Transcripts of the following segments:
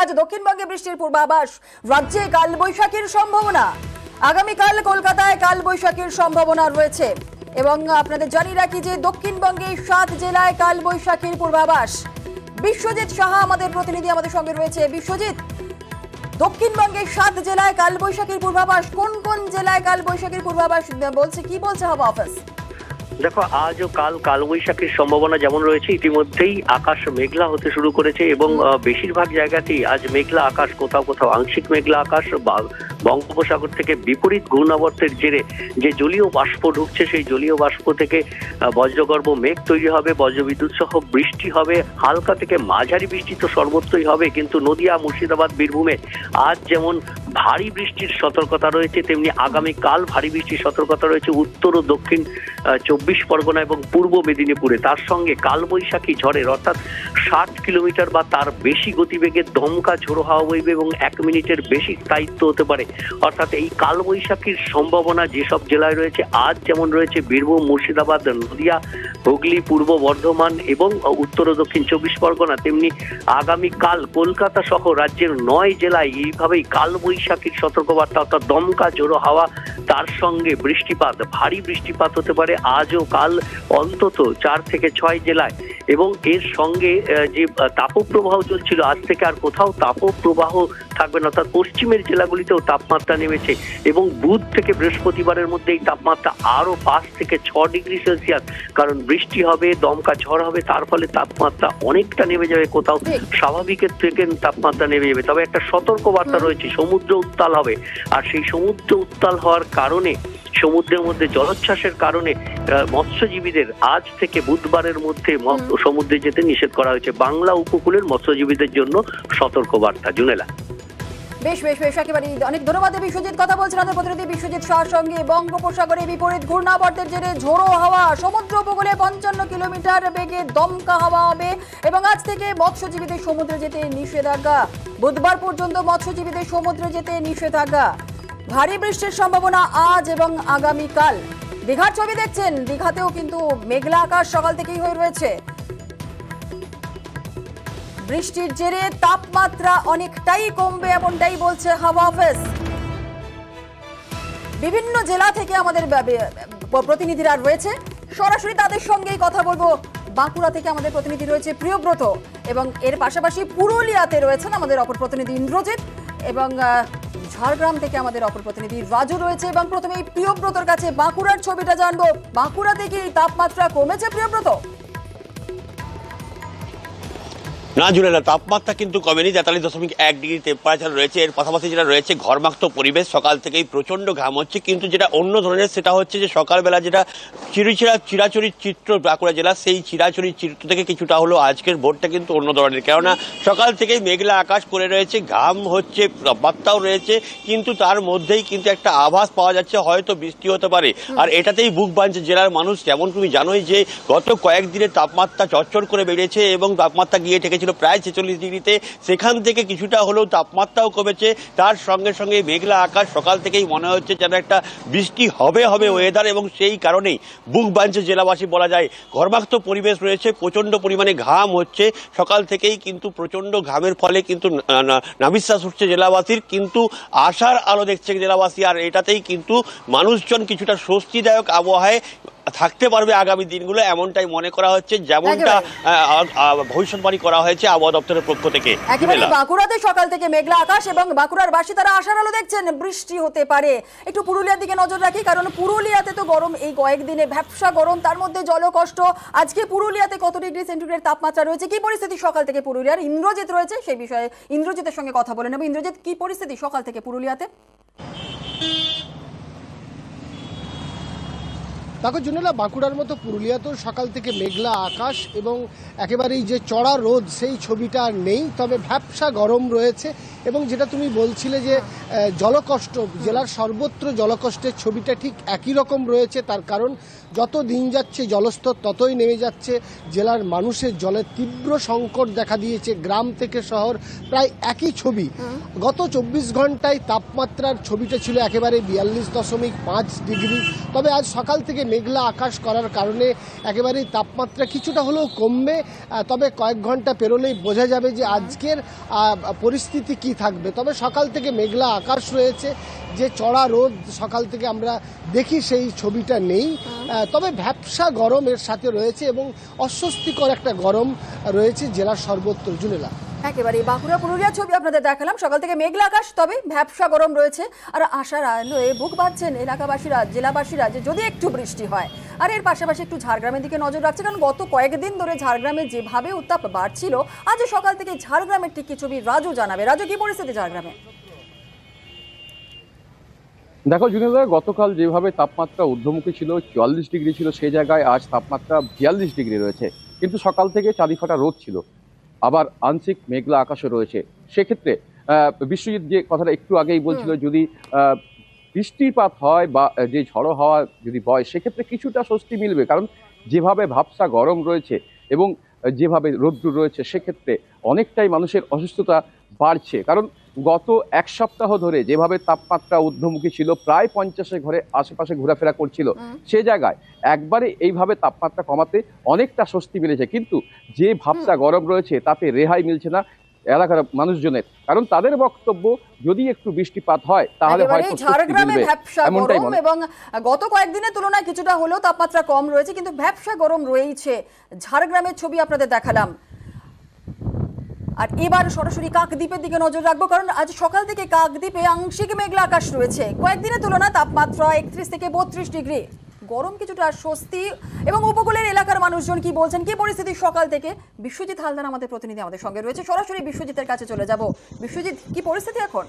আজ দক্ষিণবঙ্গে বৃষ্টির পূর্বাভাস, রাজ্যে কালবৈশাখীর সম্ভাবনা। আগামীকাল কলকাতায় কালবৈশাখীর সম্ভাবনা রয়েছে এবং আপনাদের জানিয়ে রাখি যে দক্ষিণবঙ্গে 7 জেলায় কালবৈশাখীর পূর্বাভাস। বিশ্বজিৎ সাহা আমাদের প্রতিনিধি আমাদের সঙ্গে রয়েছে। বিশ্বজিৎ, দক্ষিণবঙ্গে 7 জেলায় কালবৈশাখীর পূর্বাভাস, কোন কোন জেলায় কালবৈশাখীর পূর্বাভাস বলছে, কি বলছে হাওয়া অফিস? দেখো, আজ ও কাল কালবৈশাখীর সম্ভাবনা যেমন রয়েছে, ইতিমধ্যেই আকাশ মেঘলা হতে শুরু করেছে এবং বেশিরভাগ জায়গাতেই আজ মেঘলা আকাশ, কোথাও কোথাও আংশিক মেঘলা আকাশ। বঙ্গোপসাগর থেকে বিপরীত ঘূর্ণাবর্তের জেরে যে জলীয় বাষ্প ঢুকছে, সেই জলীয় বাষ্প থেকে বজ্রগর্ভ মেঘ তৈরি হবে, বজ্রবিদ্যুৎ সহ বৃষ্টি হবে। হালকা থেকে মাঝারি বৃষ্টি তো সর্বত্রই হবে, কিন্তু নদিয়া, মুর্শিদাবাদ, বীরভূমে আজ যেমন ভারী বৃষ্টির সতর্কতা রয়েছে, তেমনি আগামীকাল ভারী বৃষ্টির সতর্কতা রয়েছে উত্তর ও দক্ষিণ 24 পরগনা এবং পূর্ব মেদিনীপুরে। তার সঙ্গে কালবৈশাখী ঝড়ের অর্থাৎ 60 কিলোমিটার বা তার বেশি গতিবেগের দমকা ঝোড়ো হাওয়া বইবে এবং 1 মিনিটের বেশি স্থায়িত্ব হতে পারে। অর্থাৎ এই কালবৈশাখীর সম্ভাবনা যেসব জেলায় রয়েছে, আজ যেমন রয়েছে বীরভূম, মুর্শিদাবাদ, নদিয়া, হুগলি, পূর্ব বর্ধমান এবং উত্তর ও দক্ষিণ 24 পরগনা, তেমনি আগামীকাল কলকাতা সহ রাজ্যের 9 জেলায় এইভাবেই কালবৈশাখীর সতর্কবার্তা, অর্থাৎ দমকা ঝোড়ো হাওয়া, তার সঙ্গে বৃষ্টিপাত, ভারী বৃষ্টিপাত হতে পারে আজ ও কাল অন্তত 4 থেকে 6 জেলায়। এবং এর সঙ্গে যে তাপপ্রবাহ চলছিল, আজ থেকে আর কোথাও তাপপ্রবাহ থাকবে না, অর্থাৎ পশ্চিমের জেলাগুলিতেও তাপমাত্রা নেমেছে এবং বুধ থেকে বৃহস্পতিবারের মধ্যে এই তাপমাত্রা আরো 5 থেকে 6 ডিগ্রি সেলসিয়াস, কারণ বৃষ্টি হবে, দমকা ঝড় হবে, তার ফলে তাপমাত্রা অনেকটা নেমে যাবে, কোথাও স্বাভাবিকের থেকে তাপমাত্রা নেমে যাবে। তবে একটা সতর্কবার্তা রয়েছে, সমুদ্র উত্তাল হবে, আর সেই সমুদ্র উত্তাল হওয়ার কারণে, সমুদ্রের মধ্যে জলোচ্ছ্বাসের কারণে মৎস্যজীবীদের আজ থেকে বুধবারের মধ্যে সমুদ্রে যেতে নিষেধ করা হয়েছে। বাংলা উপকূলের মৎস্যজীবীদের জন্য সতর্কবার্তা। জুনেলা, বেশ বেশ বেশ, একেবারে অনেক ধন্যবাদ বিশ্বজিৎ। কথা বলছেন আমাদের প্রতিনিধি বিশ্বজিৎ শাহর সঙ্গে। বঙ্গোপসাগরে বিপরীত ঘূর্ণাবর্তের জেরে ঝোড়ো হাওয়া, সমুদ্র উপকূলে 55 কিলোমিটার বেগে দমকা হাওয়া হবে এবং আজ থেকে মৎস্যজীবীদের সমুদ্রে যেতে নিষেধাজ্ঞা। বুধবার পর্যন্ত মৎস্যজীবীদের সমুদ্রে যেতে নিষেধাজ্ঞা। ভারী বৃষ্টির সম্ভাবনা আজ এবং আগামীকাল। দীঘার ছবি দেখছেন, দীঘাতেও কিন্তু মেঘলা আকাশ সকাল থেকেই হয়ে রয়েছে। বৃষ্টির জেরে তাপমাত্রা অনেকটাই কমবে, এমনটাই বলছে হাওয়া অফিস। বিভিন্ন জেলা থেকে আমাদের প্রতিনিধিরা রয়েছে, সরাসরি তাদের সঙ্গেই কথা বলবো। বাঁকুড়া থেকে আমাদের প্রতিনিধি রয়েছে প্রিয়ব্রত এবং এর পাশাপাশি পুরুলিয়াতে রয়েছেন আমাদের অপর প্রতিনিধি ইন্দ্রজিৎ এবং ঝাড়গ্রাম থেকে আমাদের অপর প্রতিনিধি রাজু রয়েছে। এবং প্রথমে এই প্রিয়ব্রতর কাছে বাঁকুড়ার ছবিটা জানবো। বাঁকুড়াতে কি তাপমাত্রা কমেছে প্রিয়ব্রত? না জুড়ে, তাপমাত্রা কিন্তু কমেনি, 43.1 ডিগ্রি টেম্পারেচার রয়েছে। এর পাশাপাশি যেটা রয়েছে ঘরমাক্ত পরিবেশ, সকাল থেকেই প্রচন্ড ঘাম হচ্ছে, কিন্তু যেটা অন্য ধরনের সেটা হচ্ছে যে সকালবেলা যেটা চিরাচরিত চিত্র বাঁকুড়া জেলা, সেই চিরাচরিত চিত্র থেকে কিছুটা হলো আজকের ভোরটা কিন্তু অন্য ধরনের। কেননা সকাল থেকেই মেঘলা আকাশ করে রয়েছে, ঘাম হচ্ছে, তাপমাত্রাও রয়েছে, কিন্তু তার মধ্যেই কিন্তু একটা আভাস পাওয়া যাচ্ছে হয়তো বৃষ্টি হতে পারে। আর এটাতেই বুক বাঁধছে জেলার মানুষ। যেমন তুমি জানোই যে গত কয়েকদিনের তাপমাত্রা চচ্চর করে বেড়েছে এবং তাপমাত্রা গিয়ে ঠেকেছিল প্রায় 46 ডিগ্রিতে, সেখান থেকে কিছুটা হলেও তাপমাত্রাও কমেছে। তার সঙ্গে সঙ্গে মেঘলা আকাশ, সকাল থেকেই মনে হচ্ছে যেন একটা বৃষ্টি হবে ওয়েদার, এবং সেই কারণেই বুক বাঁধছে জেলাবাসী বলা যায়। ঘর্মাক্ত পরিবেশ রয়েছে, প্রচন্ড পরিমাণে ঘাম হচ্ছে সকাল থেকেই, কিন্তু প্রচন্ড ঘামের ফলে কিন্তু নাভিশ্বাস উঠছে জেলাবাসীর, কিন্তু আশার আলো দেখছে জেলাবাসী। আর এটাতেই কিন্তু মানুষজন কিছুটা স্বস্তিদায়ক আবহাওয়ায় থাকতে পারবে আগামী দিনগুলো, এমনটাই মনে করা হচ্ছে, যেমনটা ভবিষ্যৎবাণী করা হয়েছে আবহাওয়া দপ্তরের পক্ষ থেকে। একেবারে বাঁকুড়াতে সকাল থেকে মেঘলা আকাশ এবং বাঁকুড়ার বাসী তারা আশার আলো দেখছেন, বৃষ্টি হতে পারে। একটু পুরুলিয়ার দিকে নজর রাখি, কারণ পুরুলিয়াতে তো গরম, এই কয়েকদিনে ভ্যাপসা গরম, তার মধ্যে জলকষ্ট। আজকে পুরুলিয়াতে কত ডিগ্রি সেন্টিগ্রেড তাপমাত্রা রয়েছে, কি পরিস্থিতি সকাল থেকে পুরুলিয়ার? ইন্দ্রজিৎ রয়েছে, সেই বিষয়ে ইন্দ্রজিতের সঙ্গে কথা বলে নেব। ইন্দ্রজিৎ, কি পরিস্থিতি সকাল থেকে পুরুলিয়াতে? দেখো জুনেলা, বাঁকুড়ার মতো পুরুলিয়াতেও সকাল থেকে মেঘলা আকাশ এবং একেবারেই যে চড়া রোদ সেই ছবিটা আর নেই, তবে ভ্যাপসা গরম রয়েছে। এবং যেটা তুমি বলছিলে যে জলকষ্ট, জেলার সর্বত্র জলকষ্টের ছবিটা ঠিক একই রকম রয়েছে। তার কারণ যত দিন যাচ্ছে জলস্তর ততই নেমে যাচ্ছে। জেলার মানুষের জলের তীব্র সংকট দেখা দিয়েছে। গ্রাম থেকে শহর প্রায় একই ছবি। গত 24 ঘন্টায় তাপমাত্রার ছবিটা ছিল একেবারে 42.5 ডিগ্রি। তবে আজ সকাল থেকে মেঘলা আকাশ করার কারণে একেবারেই তাপমাত্রা কিছুটা হলেও কমবে। তবে কয়েক ঘন্টা পেরোলেই বোঝা যাবে যে আজকের পরিস্থিতি কি থাকবে। তবে সকাল থেকে মেঘলা আকাশ রয়েছে, যে চড়া রোদ সকাল থেকে আমরা দেখি সেই ছবিটা নেই। তবে ভ্যাপসা গরম এর সাথে রয়েছে এবং অস্বস্তিকর একটা গরম রয়েছে জেলার সর্বত্র। জুনেলা, একেবারে বাঁকুড়া পুরুলিয়া ছবি আপনাদের দেখালাম। সকাল থেকে মেঘলা আকাশ, তবে ভ্যাপসা গরম রয়েছে। আর আশার আলোয় বুক বাঁধছেন এলাকাবাসীরা, জেলাবাসীরা, যে যদি একটু বৃষ্টি হয়। আর এর পাশাপাশি একটু ঝাড়গ্রামের দিকে নজর রাখছে, কারণ গত কয়েকদিন ধরে ঝাড়গ্রামে যেভাবে উত্তাপ বাড়ছিল, আজ সকাল থেকে ঝাড়গ্রামের টিকি ছবি রাজু জানাবে। রাজু, কি পরিস্থিতি ঝাড়গ্রামে? দেখো জুনিয়রদা, গতকাল যেভাবে তাপমাত্রা ঊর্ধ্বমুখী ছিল, 44 ডিগ্রি ছিল, সেই জায়গায় আজ তাপমাত্রা 42 ডিগ্রি রয়েছে। কিন্তু সকাল থেকে চারিফাটা রোদ ছিল, আবার আংশিক মেঘলা আকাশও রয়েছে। সেক্ষেত্রে বিশ্বজিৎ যে কথাটা একটু আগেই বলছিল, যদি বৃষ্টিপাত হয় বা যে ঝড়ো হাওয়া যদি বয়, সেক্ষেত্রে কিছুটা স্বস্তি মিলবে। কারণ যেভাবে ভাবসা গরম রয়েছে এবং যেভাবে রোদ্দুর রয়েছে, সেক্ষেত্রে অনেকটাই মানুষের অসুস্থতা বাড়ছে। কারণ গত এক সপ্তাহ ধরে যেভাবে তাপমাত্রা ঊর্ধ্বমুখী ছিল, প্রায় 50-এর ঘরে আশেপাশে ঘোরাফেরা করছিল, সে জায়গায় একবারে এইভাবে তাপমাত্রা কমাতে অনেকটা স্বস্তি মিলেছে। কিন্তু যে ভাবসা গরম রয়েছে তাতে রেহাই মিলছে না এলাকার মানুষজনের। কারণ তাদের বক্তব্য, যদি একটু বৃষ্টিপাত হয় তাহলে হয়তো ঝাড়গ্রামে ভ্যাপসা গরম, এবং গত কয়েকদিনের তুলনায় কিছুটা হলেও তাপমাত্রা কম রয়েছে, কিন্তু ভ্যাপসা গরম রয়েছে। ঝাড়গ্রামের ছবি আপনাদের দেখালাম। আর এবার সরাসরি কাকদ্বীপের দিকে নজর রাখবো, কারণ আজ সকাল থেকে কাকদ্বীপে আংশিক মেঘলা আকাশ রয়েছে। কয়েকদিনের তুলনায় তাপমাত্রা 31 থেকে 32 ডিগ্রি। গরম কিছুটা স্বস্তি। এবং উপকূলের এলাকার মানুষজন কি বলছেন, কি পরিস্থিতি সকাল থেকে? বিশ্বজিৎ হালদার আমাদের প্রতিনিধি আমাদের সঙ্গে রয়েছে, সরাসরি বিশ্বজিতের কাছে চলে যাব। বিশ্বজিৎ, কি পরিস্থিতি এখন?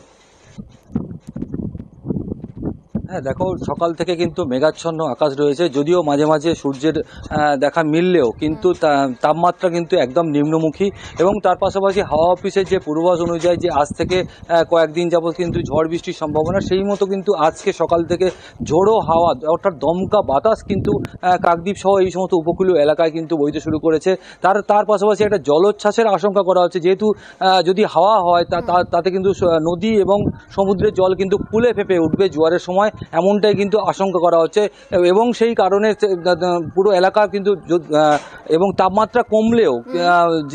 হ্যাঁ দেখো, সকাল থেকে কিন্তু মেঘাচ্ছন্ন আকাশ রয়েছে। যদিও মাঝে মাঝে সূর্যের দেখা মিললেও কিন্তু তাপমাত্রা কিন্তু একদম নিম্নমুখী। এবং তার পাশাপাশি হাওয়া অফিসের যে পূর্বাভাস অনুযায়ী যে আজ থেকে কয়েকদিন যাবত কিন্তু ঝড় বৃষ্টির সম্ভাবনা, সেই মতো কিন্তু আজকে সকাল থেকে ঝোড়ো হাওয়া অর্থাৎ দমকা বাতাস কিন্তু কাকদ্বীপ সহ এই সমস্ত উপকূলীয় এলাকায় কিন্তু বইতে শুরু করেছে। তার পাশাপাশি একটা জলোচ্ছ্বাসের আশঙ্কা করা হচ্ছে, যেহেতু যদি হাওয়া হয় তাতে কিন্তু নদী এবং সমুদ্রের জল কিন্তু ফুলে ফেঁপে উঠবে জোয়ারের সময়, এমনটাই কিন্তু আশঙ্কা করা হচ্ছে। এবং সেই কারণে পুরো এলাকা কিন্তু, এবং তাপমাত্রা কমলেও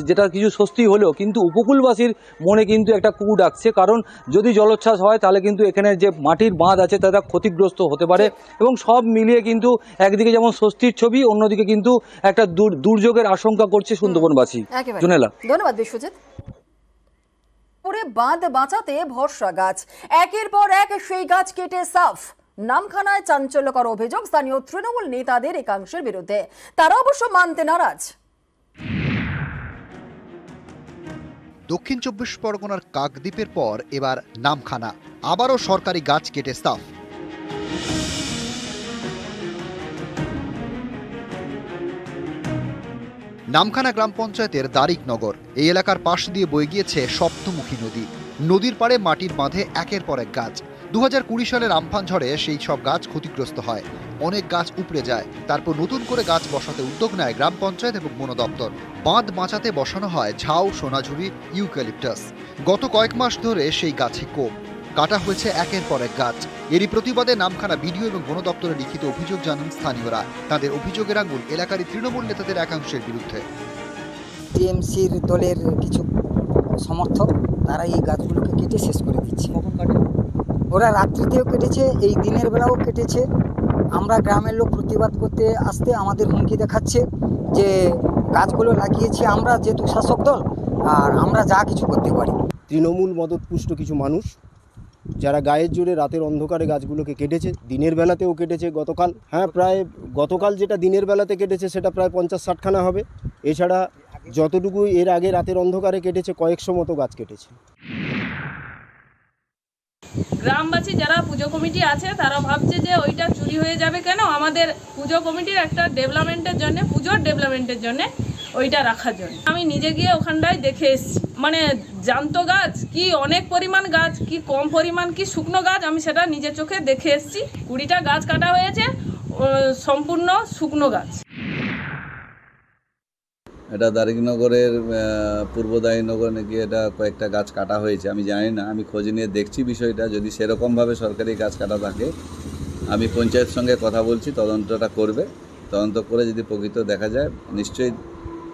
যেটা কিছু স্বস্তি হলেও কিন্তু উপকূলবাসীর মনে কিন্তু একটা কু ডাকছে। কারণ যদি জলোচ্ছ্বাস হয় তাহলে কিন্তু এখানে যে মাটির বাঁধ আছে তারা ক্ষতিগ্রস্ত হতে পারে। এবং সব মিলিয়ে কিন্তু একদিকে যেমন স্বস্তির ছবি, অন্যদিকে কিন্তু একটা দুর্যোগের আশঙ্কা করছে সুন্দরবনবাসী। জুনেলা, ধন্যবাদ বিশ্বজিৎ। বাঁধ বাঁচাতে ভরসা গাছ, একের পর এক সেই গাছ কেটে সাফ। নামখানায় চাঞ্চল্যকর অভিযোগ স্থানীয় তৃণমূল নেতাদের একাংশের বিরুদ্ধে। তারা অবশ্য মানতে নারাজ। দক্ষিণ 24 পরগনার কাকদ্বীপের পর এবার নামখানা, আবারও সরকারি গাছ কেটে সাফ। নামখানা গ্রাম পঞ্চায়েতের দারিকনগর এই এলাকার পাশ দিয়ে বয়ে গিয়েছে সপ্তমুখী নদী। নদীর পাড়ে মাটির বাঁধে একের পর এক গাছ। 2020 সালের আমফান ঝড়ে সেই সব গাছ ক্ষতিগ্রস্ত হয়, অনেক গাছ উপড়ে যায়। তারপর নতুন করে গাছ বসাতে উদ্যোগ নেয় গ্রাম পঞ্চায়েত এবং বন দপ্তর। বাঁধ বাঁচাতে বসানো হয় ঝাউ, সোনাঝুরি, ইউক্যালিপটাস। গত কয়েক মাস ধরে সেই গাছে কোপ কাটা হয়েছে একের পর এক গাছ। এরই প্রতিবাদে নামখানা বিডিও এবং বন দপ্তরে লিখিত অভিযোগ জানান স্থানীয়রা। তাদের অভিযোগের আঙুল এলাকারই তৃণমূল নেতাদের একাংশের বিরুদ্ধে। টিএমসির দলের কিছু সমর্থক তারা এই গাছগুলোকে কেটে শেষ করে দিচ্ছে। ওরা রাত্রিতেও কেটেছে, এই দিনের বেলাও কেটেছে। আমরা গ্রামের লোক প্রতিবাদ করতে আসতে আমাদের হুমকি দেখাচ্ছে যে গাছগুলো লাগিয়েছি আমরা, যেহেতু শাসক দল, আর আমরা যা কিছু করতে পারি। তৃণমূল মদতপুষ্ট কিছু মানুষ যারা গায়ের জোরে রাতের অন্ধকারে গাছগুলোকে কেটেছে, দিনের বেলাতেও কেটেছে গতকাল। হ্যাঁ, প্রায় গতকাল যেটা দিনের বেলাতে কেটেছে সেটা প্রায় 50-60 খানা হবে। এছাড়া যতটুকু এর আগে রাতের অন্ধকারে কেটেছে কয়েকশো মতো গাছ কেটেছে। গ্রামবাসী যারা পুজো কমিটি আছে তারা ভাবছে যে ওইটা চুরি হয়ে যাবে কেন, আমাদের পুজো কমিটির একটা ডেভেলপমেন্টের জন্য, পুজোর ডেভেলপমেন্টের জন্য ওইটা রাখার জন্য আমি নিজে গিয়ে ওখানটায় দেখে এসেছি। মানে জ্যান্ত গাছ কি অনেক পরিমাণ গাছ কি কম পরিমাণ কি শুকনো গাছ আমি সেটা নিজের চোখে দেখে এসেছি। 20টা গাছ কাটা হয়েছে, সম্পূর্ণ শুকনো গাছ। এটা দারিকনগরের পূর্ব দারিকনগর নাকি এটা কয়েকটা গাছ কাটা হয়েছে, আমি জানি না, আমি খোঁজ নিয়ে দেখছি বিষয়টা। যদি সেরকমভাবে সরকারি গাছ কাটা থাকে আমি পঞ্চায়েতের সঙ্গে কথা বলছি, তদন্তটা করবে। তদন্ত করে যদি প্রকৃত দেখা যায় নিশ্চয়ই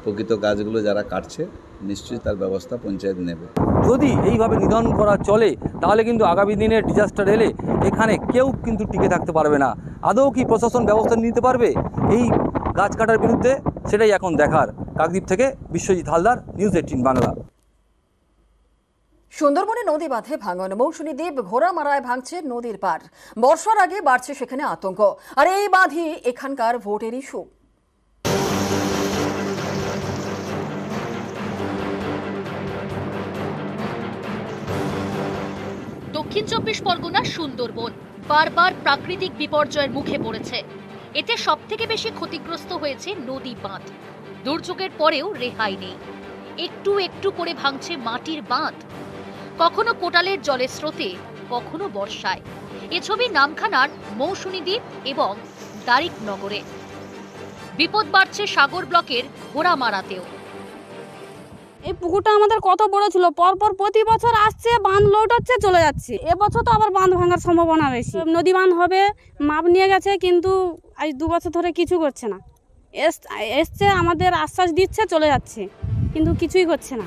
প্রকৃত গাছগুলো যারা কাটছে নিশ্চয়ই তার ব্যবস্থা পঞ্চায়েত নেবে। যদি এইভাবে নিধন করা চলে তাহলে কিন্তু আগামী দিনে ডিজাস্টার এলে এখানে কেউ কিন্তু টিকে থাকতে পারবে না। আদৌ কি প্রশাসন ব্যবস্থা নিতে পারবে এই গাছ কাটার বিরুদ্ধে, সেটাই এখন দেখার। কাকদ্বীপ থেকে বিশ্বজিৎ হালদার, নিউজ 18 বাংলা। সুন্দরবনে নদী বাঁধে ভাঙন, মৌসুমী দ্বীপ ঘোড়ামারায় ভাঙছে নদীর পাড়। বর্ষার আগে বাড়ছে সেখানে আতঙ্ক, আর এই বাঁধই এখানকার ভোটের ইস্যু। দক্ষিণ 24 পরগনার সুন্দরবন বারবার প্রাকৃতিক বিপর্যয়ের মুখে পড়েছে। এতে সবথেকে বেশি ক্ষতিগ্রস্ত হয়েছে নদী বাঁধ। দুর্যোগের পরেও রেহাই নেই, একটু একটু করে ভাঙছে মাটির বাঁধ, কখনো কোটালের জলের স্রোতে, কখনো বর্ষায়। এ ছবি নামখানার মৌসুমী দ্বীপ এবং দারিকনগরে। বিপদ বাড়ছে সাগর ব্লকের ঘোড়ামারাতেও। এই পুকুরটা আমাদের কত বড় ছিল, পরপর প্রতি বছর আসছে, বাঁধ লোড হচ্ছে, চলে যাচ্ছে। এবছর তো আবার বাঁধ ভাঙার সম্ভাবনা বেশি। নদী বাঁধ হবে, মাপ নিয়ে গেছে, কিন্তু আজ 2 বছর ধরে কিছু করছে না। এসছে, আমাদের আশ্বাস দিচ্ছে, চলে যাচ্ছে, কিন্তু কিছুই করছে না।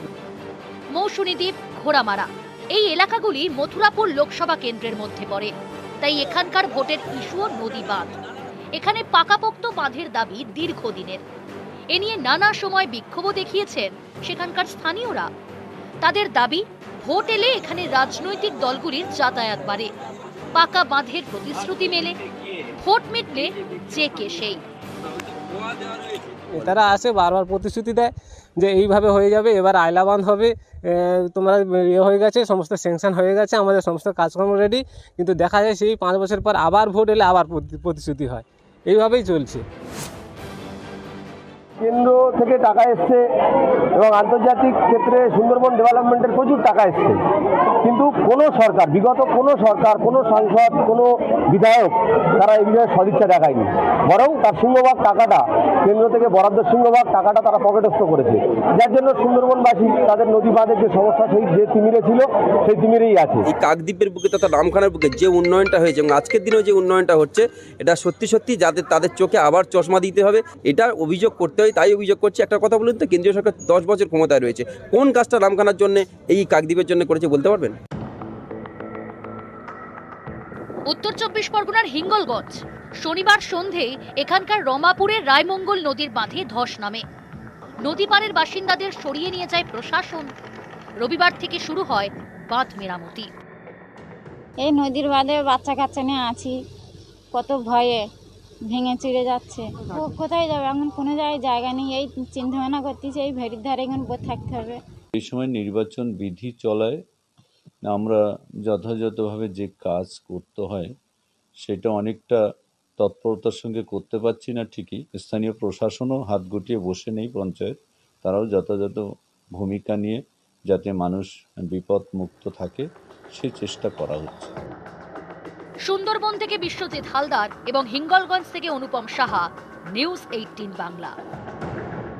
মৌসুমী দ্বীপ, ঘোড়ামারা এই এলাকাগুলি মথুরাপুর লোকসভা কেন্দ্রের মধ্যে পড়ে, তাই এখানকার ভোটের ইস্যুও নদী বাঁধ। এখানে পাকাপোক্ত বাঁধের দাবি দীর্ঘদিনের। এ নিয়ে নানা সময় বিক্ষোভও দেখিয়েছেন সেখানকার স্থানীয়রা। তাদের দাবি, ভোট এলে এখানে রাজনৈতিক দলগুলির যাতায়াত বাড়ে, পাকা বাঁধের প্রতিশ্রুতি মেলে, ভোট মিটলে যে কে সেই। তারা আসে বারবার প্রতিশ্রুতি দেয় যে এইভাবে হয়ে যাবে, এবার আয়লা বাঁধ হবে, তোমরা হয়ে গেছে, সমস্ত স্যাংশন হয়ে গেছে, আমাদের সমস্ত কাজকর্ম রেডি। কিন্তু দেখা যায় সেই 5 বছর পর আবার ভোট এলে আবার প্রতিশ্রুতি হয়। এইভাবেই চলছে। কেন্দ্র থেকে টাকা এসছে এবং আন্তর্জাতিক ক্ষেত্রে সুন্দরবন ডেভেলপমেন্টের প্রচুর টাকা এসছে, কিন্তু কোনো সরকার, বিগত কোনো সরকার, কোনো সাংসদ, কোনো বিধায়ক তারা এই বিষয়ে সদিচ্ছা দেখায়নি। বরং তার সিংহভাগ টাকাটা কেন্দ্র থেকে বরাদ্দ, সিংহভাগ টাকাটা তারা পকেটস্থ করেছে, যার জন্য সুন্দরবনবাসী তাদের নদী বাঁধের যে সমস্যা সেই যে তিমিরে ছিল সেই তিমিরেই আছে। এই কাকদ্বীপের বুকে তথা নামখানার বুকে যে উন্নয়নটা হয়েছে এবং আজকের দিনেও যে উন্নয়নটা হচ্ছে, এটা সত্যি সত্যি যাদের তাদের চোখে আবার চশমা দিতে হবে, এটা অভিযোগ করতে হয়। তাই অভিযোগ করছি, একটা কথা বলুন তো, কেন্দ্রীয় সরকার 10 বছর ক্ষমতায় রয়েছে, কোন কাজটা নামখানার জন্য এই কাকদ্বীপের জন্য করেছে বলতে পারবেন? উত্তর 24 পরগনার হিঙ্গলগঞ্জ শনিবার সন্ধেয় এখানকার রমাপুরের রায়মঙ্গল নদীর বাঁধে ধস নামে। নদী পাড়ের বাসিন্দাদের সরিয়ে নিয়ে যায় প্রশাসন। রবিবার থেকে শুরু হয় বাঁধ মেরামতি। এই নদীর বাঁধে বাচ্চা কাচ্চা নিয়ে আছি, কত ভয়ে ভেঙে চিড়ে যাচ্ছে। কোথায় যাবে এখন, কোনো জায়গা নেই। এই চিন্তা ভাবনা করতেছি এই ভেড়ির ধারে এখন থাকতে হবে। এই সময় নির্বাচন বিধি চলায় আমরা যথাযথভাবে যে কাজ করতে হয় সেটা অনেকটা তৎপরতার সঙ্গে করতে পারছি না ঠিকই। স্থানীয় প্রশাসনও হাত গুটিয়ে বসে নেই, পঞ্চায়েত তারাও যথাযথ ভূমিকা নিয়ে যাতে মানুষ বিপদ মুক্ত থাকে সে চেষ্টা করা হচ্ছে। সুন্দরবন থেকে বিশ্বজিৎ হালদার এবং হিঙ্গলগঞ্জ থেকে অনুপম সাহা, নিউজ 18 বাংলা।